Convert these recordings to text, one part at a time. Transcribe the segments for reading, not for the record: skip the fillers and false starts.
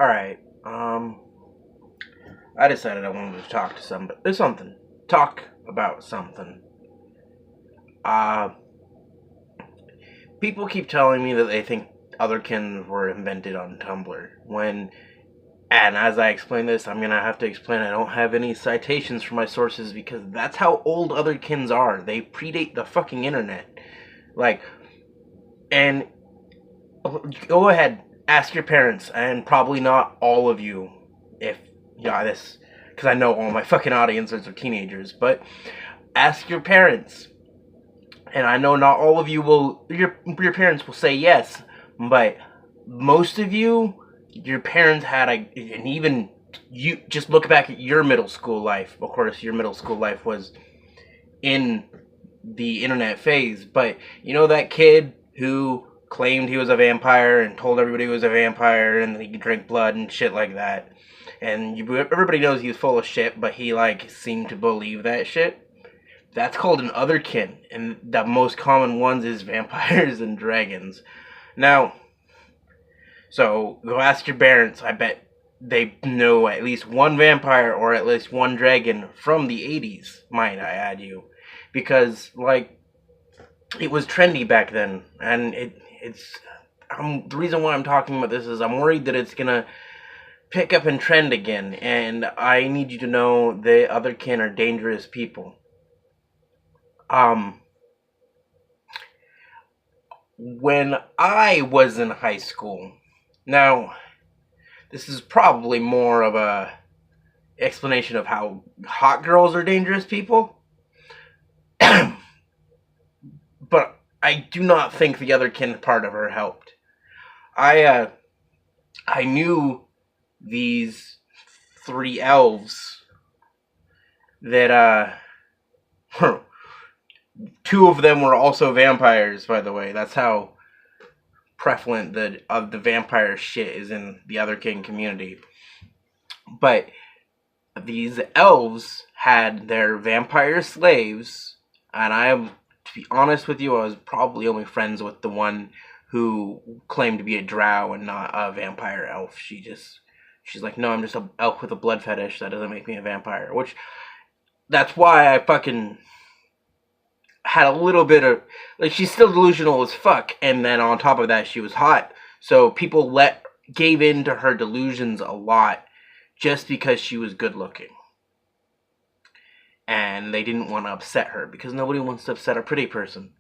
Alright, I decided I wanted to talk to somebody. Talk about something. Uh, People keep telling me that they think otherkin were invented on Tumblr. And as I explain this, I'm gonna have to explain I don't have any citations for my sources because that's how old otherkins are. They predate the fucking internet. Like, and go ahead, ask your parents, and probably not all of you, if this, because I know all my fucking audiences are teenagers. But ask your parents, and I know not all of you will. Your parents will say yes, but most of you, your parents had and even you just look back at your middle school life. Of course, your middle school life was in the internet phase, but you know that kid who claimed he was a vampire and told everybody he was a vampire and he could drink blood and shit like that. And everybody knows he was full of shit, but he seemed to believe that shit. That's called an otherkin, and the most common ones is vampires and dragons. Now, so go ask your parents. I bet they know at least one vampire or at least one dragon from the 80s, might I add you. Because, it was trendy back then, and the reason why I'm talking about this is I'm worried that it's gonna pick up and trend again, and I need you to know the otherkin are dangerous people. When I was in high school, now, this is probably more of a explanation of how hot girls are dangerous people, but I do not think the otherkin part of her helped. I knew these three elves that, two of them were also vampires, by the way. That's how prevalent the vampire shit is in the otherkin community. But these elves had their vampire slaves, and to be honest with you, I was probably only friends with the one who claimed to be a drow and not a vampire elf. She's like, no, I'm just an elf with a blood fetish. That doesn't make me a vampire. Which, that's why I fucking had a little bit of, she's still delusional as fuck, and then on top of that, she was hot. So people gave in to her delusions a lot just because she was good looking. And they didn't want to upset her, because nobody wants to upset a pretty person.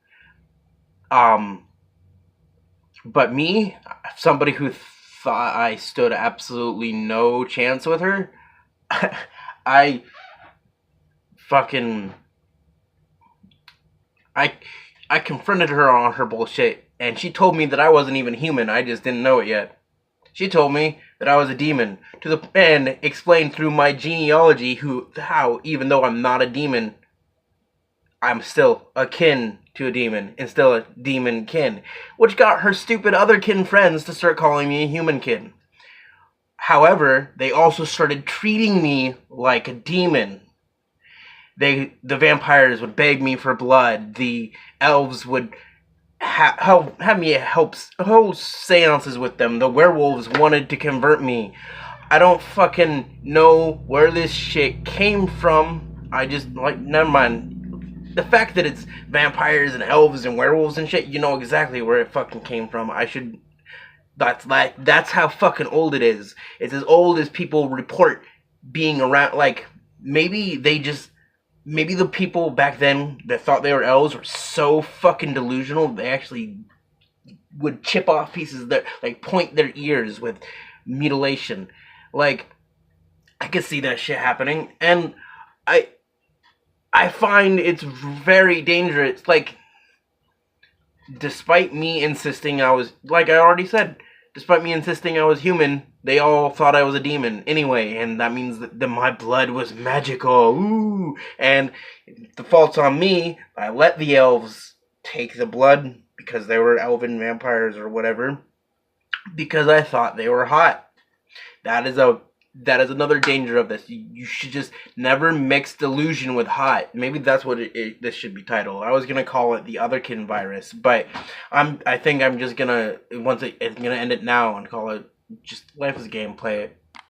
But me, somebody who thought I stood absolutely no chance with her, I confronted her on her bullshit, and she told me that I wasn't even human. I just didn't know it yet. She told me that I was a demon, and explained through my genealogy how, even though I'm not a demon, I'm still akin to a demon, and still a demon kin, which got her stupid otherkin friends to start calling me a human kin. However, they also started treating me like a demon. The vampires would beg me for blood. The elves would have me hold seances with them. The werewolves wanted to convert me. I don't fucking know where this shit came from. I just, never mind. The fact that it's vampires and elves and werewolves and shit, you know exactly where it fucking came from. That's how fucking old it is. It's as old as people report being around. Maybe the people back then that thought they were elves were so fucking delusional they actually would chip off pieces that point their ears with mutilation. I could see that shit happening, and I find it's very dangerous. Despite me insisting I was, like I already said, despite me insisting I was human, they all thought I was a demon anyway, and that means that my blood was magical. Ooh! And the fault's on me. I let the elves take the blood because they were elven vampires or whatever, because I thought they were hot. That is another danger of this. You should just never mix delusion with hot. Maybe that's what this should be titled. I was gonna call it the otherkin virus, but I think I'm just gonna it's gonna end it now and call it just life is a game, play it.